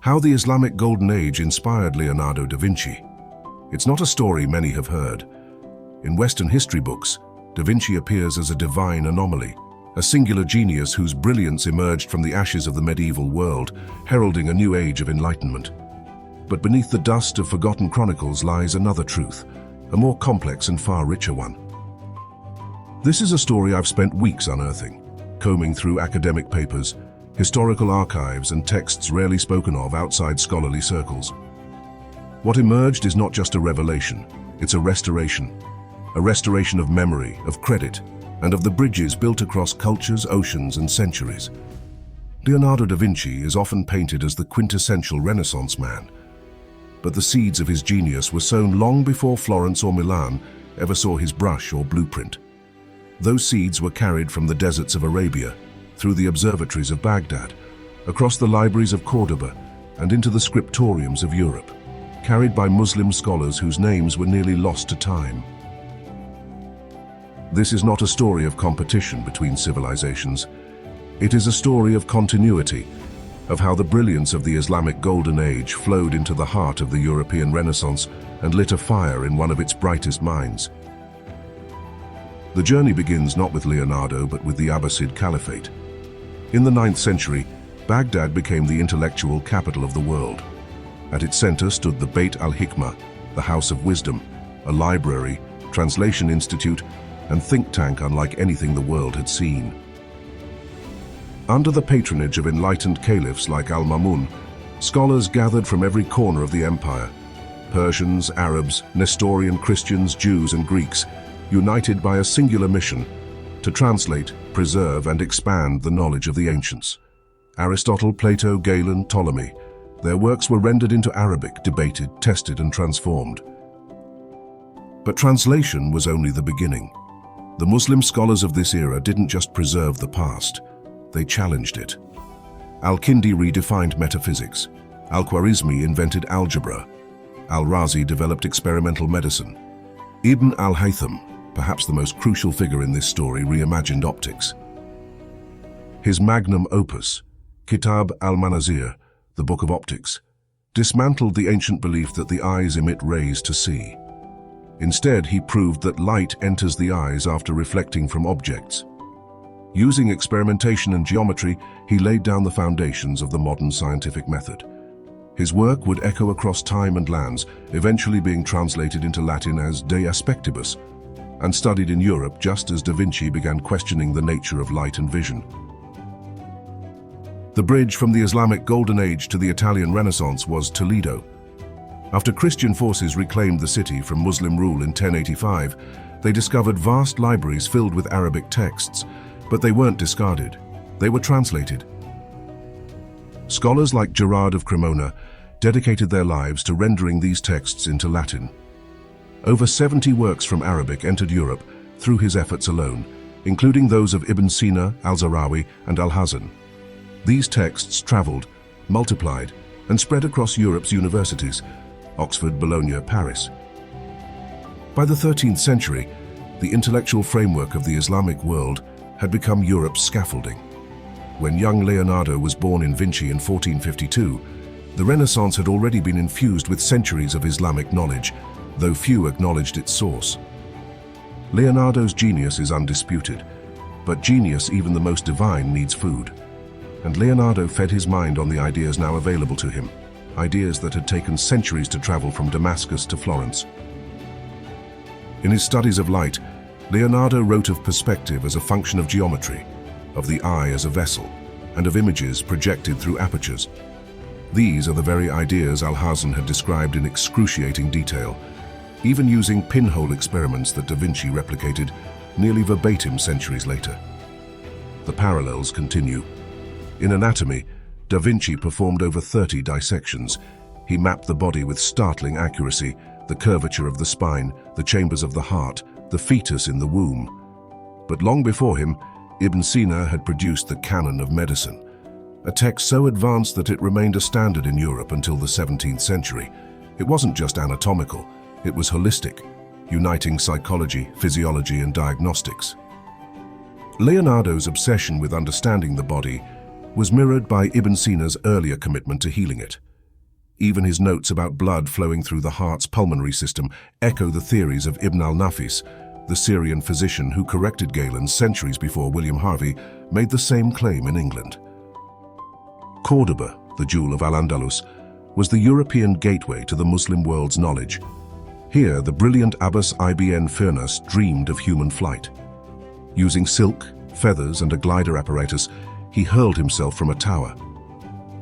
How the Islamic Golden Age inspired Leonardo da Vinci. It's not a story many have heard. In Western history books, da Vinci appears as a divine anomaly, a singular genius whose brilliance emerged from the ashes of the medieval world, heralding a new age of enlightenment. But beneath the dust of forgotten chronicles lies another truth, a more complex and far richer one. This is a story I've spent weeks unearthing, combing through academic papers, historical archives, and texts rarely spoken of outside scholarly circles. What emerged is not just a revelation, it's a restoration of memory, of credit, and of the bridges built across cultures, oceans, and centuries. Leonardo da Vinci is often painted as the quintessential Renaissance man, but the seeds of his genius were sown long before Florence or Milan ever saw his brush or blueprint. Those seeds were carried from the deserts of Arabia, through the observatories of Baghdad, across the libraries of Cordoba, and into the scriptoriums of Europe, carried by Muslim scholars whose names were nearly lost to time. This is not a story of competition between civilizations. It is a story of continuity, of how the brilliance of the Islamic Golden Age flowed into the heart of the European Renaissance and lit a fire in one of its brightest minds. The journey begins not with Leonardo, but with the Abbasid Caliphate. In the 9th century, Baghdad became the intellectual capital of the world. At its center stood the Beit al-Hikmah, the House of Wisdom, a library, translation institute, and think tank unlike anything the world had seen. Under the patronage of enlightened caliphs like Al-Mamun, scholars gathered from every corner of the empire. Persians, Arabs, Nestorian Christians, Jews, and Greeks, united by a singular mission: to translate, preserve, and expand the knowledge of the ancients. Aristotle, Plato, Galen, Ptolemy, their works were rendered into Arabic, debated, tested, and transformed. But translation was only the beginning. The Muslim scholars of this era didn't just preserve the past, they challenged it. Al-Kindi redefined metaphysics. Al-Khwarizmi invented algebra. Al-Razi developed experimental medicine. Ibn al-Haytham, perhaps the most crucial figure in this story, reimagined optics. His magnum opus, Kitab al-Manazir, the Book of Optics, dismantled the ancient belief that the eyes emit rays to see. Instead, he proved that light enters the eyes after reflecting from objects. Using experimentation and geometry, he laid down the foundations of the modern scientific method. His work would echo across time and lands, eventually being translated into Latin as De Aspectibus, and studied in Europe just as da Vinci began questioning the nature of light and vision. The bridge from the Islamic Golden Age to the Italian Renaissance was Toledo. After Christian forces reclaimed the city from Muslim rule in 1085, they discovered vast libraries filled with Arabic texts, but they weren't discarded. They were translated. Scholars like Gerard of Cremona dedicated their lives to rendering these texts into Latin. Over 70 works from Arabic entered Europe through his efforts alone, including those of Ibn Sina, Al-Zarawi, and Al-Hazan. These texts traveled, multiplied, and spread across Europe's universities: Oxford, Bologna, Paris. By the 13th century, the intellectual framework of the Islamic world had become Europe's scaffolding. When young Leonardo was born in Vinci in 1452, the Renaissance had already been infused with centuries of Islamic knowledge, though few acknowledged its source. Leonardo's genius is undisputed, but genius, even the most divine, needs food. And Leonardo fed his mind on the ideas now available to him, ideas that had taken centuries to travel from Damascus to Florence. In his studies of light, Leonardo wrote of perspective as a function of geometry, of the eye as a vessel, and of images projected through apertures. These are the very ideas Al-Hazan had described in excruciating detail, even using pinhole experiments that da Vinci replicated nearly verbatim centuries later. The parallels continue. In anatomy, da Vinci performed over 30 dissections. He mapped the body with startling accuracy: the curvature of the spine, the chambers of the heart, the fetus in the womb. But long before him, Ibn Sina had produced the Canon of Medicine, a text so advanced that it remained a standard in Europe until the 17th century. It wasn't just anatomical, it was holistic, uniting psychology, physiology, and diagnostics. Leonardo's obsession with understanding the body was mirrored by Ibn Sina's earlier commitment to healing it. Even his notes about blood flowing through the heart's pulmonary system echo the theories of Ibn al-Nafis, the Syrian physician who corrected Galen centuries before William Harvey made the same claim in England. Cordoba, the jewel of Al-Andalus, was the European gateway to the Muslim world's knowledge. Here, the brilliant Abbas ibn Firnas dreamed of human flight. Using silk, feathers, and a glider apparatus, he hurled himself from a tower.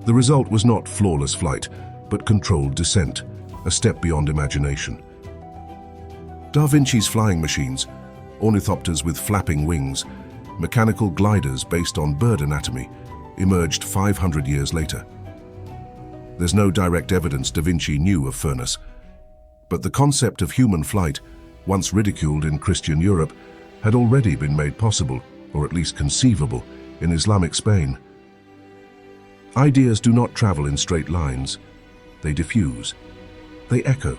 The result was not flawless flight, but controlled descent, a step beyond imagination. Da Vinci's flying machines, ornithopters with flapping wings, mechanical gliders based on bird anatomy, emerged 500 years later. There's no direct evidence Da Vinci knew of Firnas, but the concept of human flight, once ridiculed in Christian Europe, had already been made possible, or at least conceivable, in Islamic Spain. Ideas do not travel in straight lines. They diffuse. They echo.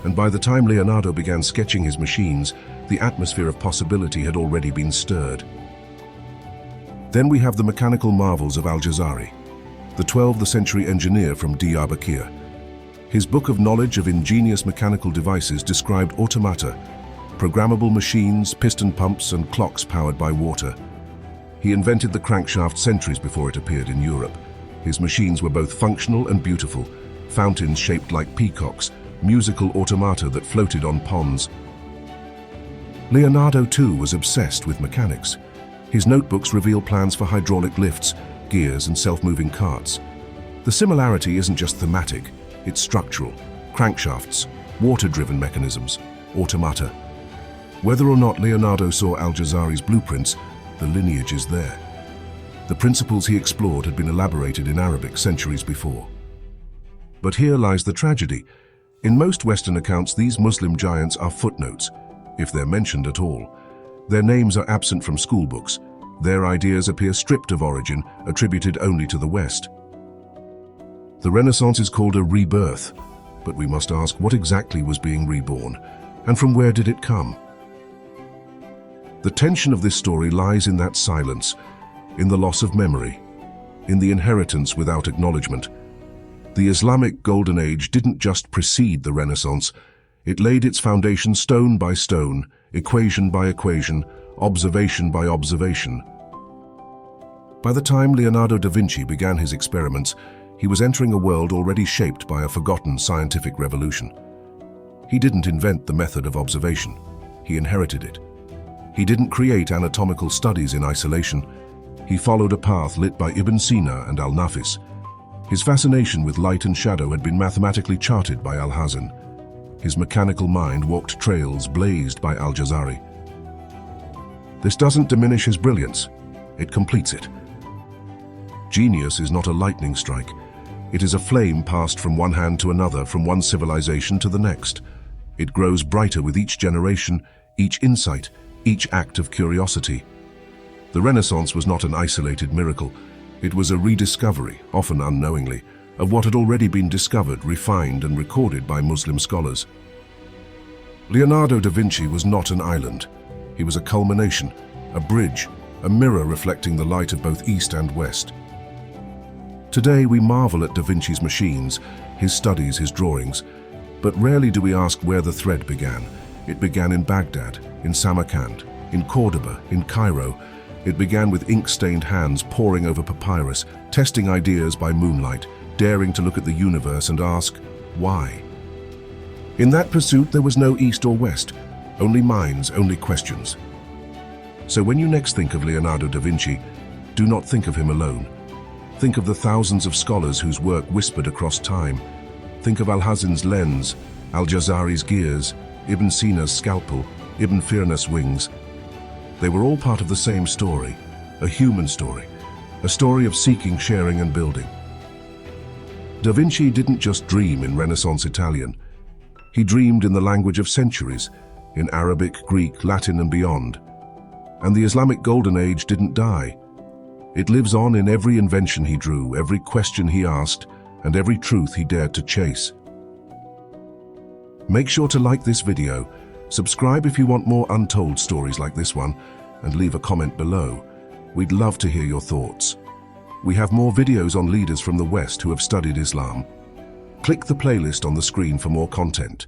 And by the time Leonardo began sketching his machines, the atmosphere of possibility had already been stirred. Then we have the mechanical marvels of Al-Jazari, the 12th century engineer from Diyarbakir. His book of knowledge of ingenious mechanical devices described automata, programmable machines, piston pumps, and clocks powered by water. He invented the crankshaft centuries before it appeared in Europe. His machines were both functional and beautiful, fountains shaped like peacocks, musical automata that floated on ponds. Leonardo, too, was obsessed with mechanics. His notebooks reveal plans for hydraulic lifts, gears, and self-moving carts. The similarity isn't just thematic, it's structural. Crankshafts, water-driven mechanisms, automata. Whether or not Leonardo saw Al-Jazari's blueprints, the lineage is there. The principles he explored had been elaborated in Arabic centuries before. But here lies the tragedy. In most Western accounts, these Muslim giants are footnotes, if they're mentioned at all. Their names are absent from schoolbooks. Their ideas appear stripped of origin, attributed only to the West. The Renaissance is called a rebirth, but we must ask what exactly was being reborn, and from where did it come? The tension of this story lies in that silence, in the loss of memory, in the inheritance without acknowledgement. The Islamic Golden Age didn't just precede the Renaissance, it laid its foundation stone by stone, equation by equation, observation by observation. By the time Leonardo da Vinci began his experiments, he was entering a world already shaped by a forgotten scientific revolution. He didn't invent the method of observation, he inherited it. He didn't create anatomical studies in isolation, he followed a path lit by Ibn Sina and Al-Nafis. His fascination with light and shadow had been mathematically charted by Al-Hazan. His mechanical mind walked trails blazed by Al-Jazari. This doesn't diminish his brilliance, it completes it. Genius is not a lightning strike. It is a flame passed from one hand to another, from one civilization to the next. It grows brighter with each generation, each insight, each act of curiosity. The Renaissance was not an isolated miracle. It was a rediscovery, often unknowingly, of what had already been discovered, refined, and recorded by Muslim scholars. Leonardo da Vinci was not an island. He was a culmination, a bridge, a mirror reflecting the light of both East and West. Today we marvel at da Vinci's machines, his studies, his drawings, but rarely do we ask where the thread began. It began in Baghdad, in Samarkand, in Cordoba, in Cairo. It began with ink-stained hands poring over papyrus, testing ideas by moonlight, daring to look at the universe and ask, why? In that pursuit there was no East or West, only minds, only questions. So when you next think of Leonardo da Vinci, do not think of him alone. Think of the thousands of scholars whose work whispered across time. Think of Al-Hazan's lens, Al-Jazari's gears, Ibn Sina's scalpel, Ibn Firnas' wings. They were all part of the same story, a human story, a story of seeking, sharing, and building. Da Vinci didn't just dream in Renaissance Italian. He dreamed in the language of centuries, in Arabic, Greek, Latin, and beyond. And the Islamic Golden Age didn't die. It lives on in every invention he drew, every question he asked, and every truth he dared to chase. Make sure to like this video, subscribe if you want more untold stories like this one, and leave a comment below. We'd love to hear your thoughts. We have more videos on leaders from the West who have studied Islam. Click the playlist on the screen for more content.